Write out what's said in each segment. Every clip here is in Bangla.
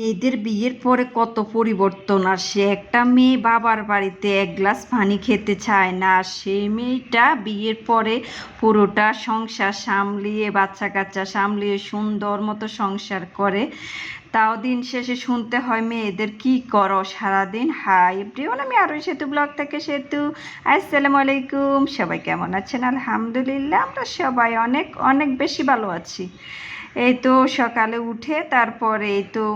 মেয়েদের বিয়ের পরে কত পরিবর্তন আসে। একটা মেয়ে বাবার বাড়িতে এক গ্লাস পানি খেতে চায় না, সেই মেয়েটা বিয়ের পরে পুরোটা সংসার সামলিয়ে বাচ্চা কাচ্চা সামলিয়ে সুন্দর মতো সংসার করে। তাও দিন শেষে শুনতে হয় মেয়েদের কি করো সারাদিন। হাই এভরিওয়ান, আমি আরও সেতু ব্লগ থেকে সেতু। আসসালামু আলাইকুম, সবাই কেমন আছেন? আলহামদুলিল্লাহ আমরা সবাই অনেক অনেক বেশি ভালো আছি। এই তো সকালে উঠে তারপরে এই তো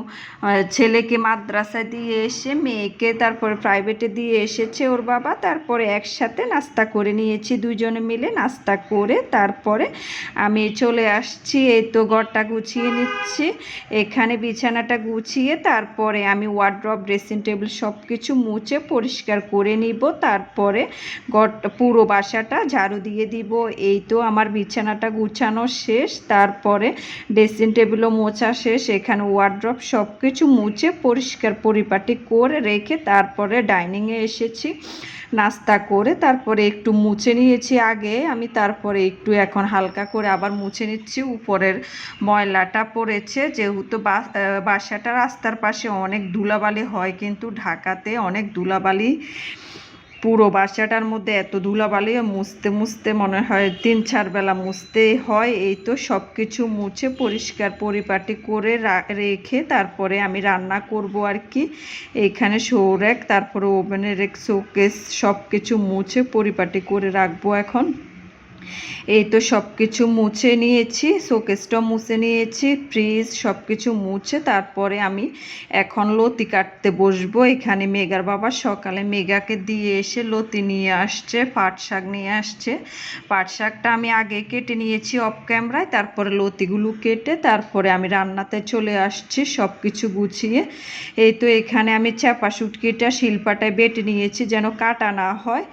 ছেলেকে মাদ্রাসায় দিয়ে এসে মেয়েকে তারপরে প্রাইভেটে দিয়ে এসেছে ওর বাবা, তারপরে একসাথে নাস্তা করে নিয়েছি, দুজনে মিলে নাস্তা করে তারপরে আমি চলে আসছি। এই তো ঘরটা গুছিয়ে নিচ্ছি, এখানে বিছানাটা গুছিয়ে তারপরে আমি ওয়ার্ড্রব ড্রেসিং টেবিল সব কিছু মুছে পরিষ্কার করে নিব, তারপরে ঘরটা পুরো বাসাটা ঝাড়ু দিয়ে দিব। এই তো আমার বিছানাটা গুছানো শেষ, তারপরে ড্রেসিং টেবিলও মোছা শেষ, এখানে ওয়ার্ড্রব সব কিছু মুছে পরিষ্কার পরিপাটি করে রেখে তারপরে ডাইনিংয়ে এসেছি নাস্তা করে, তারপরে একটু মুছে নিয়েছি আগে আমি, তারপরে একটু এখন হালকা করে আবার মুছে নিচ্ছি। উপরের ময়লাটা পড়েছে, যেহেতু বাসাটা রাস্তার পাশে অনেক ধুলাবালি হয়, কিন্তু ঢাকাতে অনেক ধুলাবালি, পুরো বাসাটার মধ্যে এত ধুলাবালি মুছতে মুছতে মনে হয় 3-4 বেলা মুছতেই হয়। এই তো সব কিছু মুছে পরিষ্কার পরিপাটি করে রেখে তারপরে আমি রান্না করব আর কি। এইখানে শোরেক তারপরে ওভেনের এক শোকেস সব কিছু মুছে পরিপাটি করে রাখবো এখন। এই তো সব কিছু মুছে নিয়েছি, শোকেসটা মুছে নিয়েছি, ফ্রিজ সব কিছু মুছে তারপরে আমি এখন লতি কাটতে বসবো। এখানে মেঘার বাবা সকালে মেঘাকে দিয়ে এসে লতি নিয়ে আসছে, পাট শাক নিয়ে আসছে। পাট শাকটা আমি আগে কেটে নিয়েছি অফ ক্যামেরায়, তারপরে লতিগুলো কেটে তারপরে আমি রান্নাতে চলে আসছি সব কিছু গুছিয়ে। এই তো এখানে আমি চাপা শুটকিটা শিলপাটায় বেটে নিয়েছি যেন কাটা না হয়,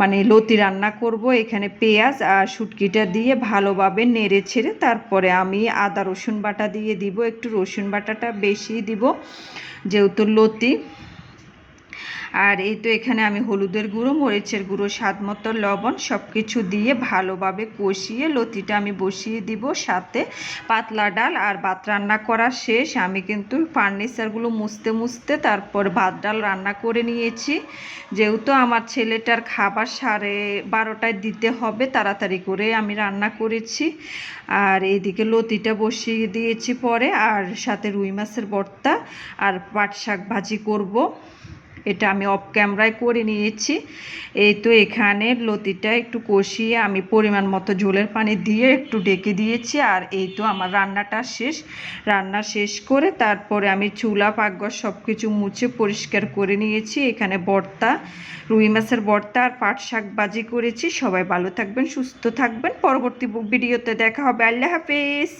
মানে লতি রান্না করব। এখানে পেঁয়াজ আর শুটকিটা দিয়ে ভালোভাবে নেড়ে ছেড়ে তারপরে আমি আদা রসুন বাটা দিয়ে দিব, একটু রসুন বাটাটা বেশি দিব যেহেতু লতি। আর এই তো এখানে আমি হলুদের গুঁড়ো, মরিচের গুঁড়ো, স্বাদ মতো লবণ সব কিছু দিয়ে ভালোভাবে কষিয়ে লতিটা আমি বসিয়ে দিব। সাথে পাতলা ডাল আর ভাত রান্না করা শেষ, আমি কিন্তু ফার্নিচারগুলো মুছতে মুছতে তারপর ভাত ডাল রান্না করে নিয়েছি, যেহেতু আমার ছেলেটার খাবার 12:30টায় দিতে হবে, তাড়াতাড়ি করে আমি রান্না করেছি। আর এইদিকে লতিটা বসিয়ে দিয়েছি পরে, আর সাথে রুই মাছের ভর্তা আর পাট শাক ভাজি করব, এটা আমি অফ ক্যামেরায় করে নিয়েছি। এই তো এখানে লতিটা একটু কষিয়ে আমি পরিমাণ মতো ঝোলের পানি দিয়ে একটু ডেকে দিয়েছি। আর এই তো আমার রান্নাটা শেষ, রান্না শেষ করে তারপরে আমি চুলা পাকঘর সব কিছু মুছে পরিষ্কার করে নিয়েছি। এখানে ভর্তা, রুই মাছের ভর্তা আর পাট শাক ভাজি করেছি। সবাই ভালো থাকবেন, সুস্থ থাকবেন, পরবর্তী ভিডিওতে দেখা হবে। আল্লাহ হাফেজ।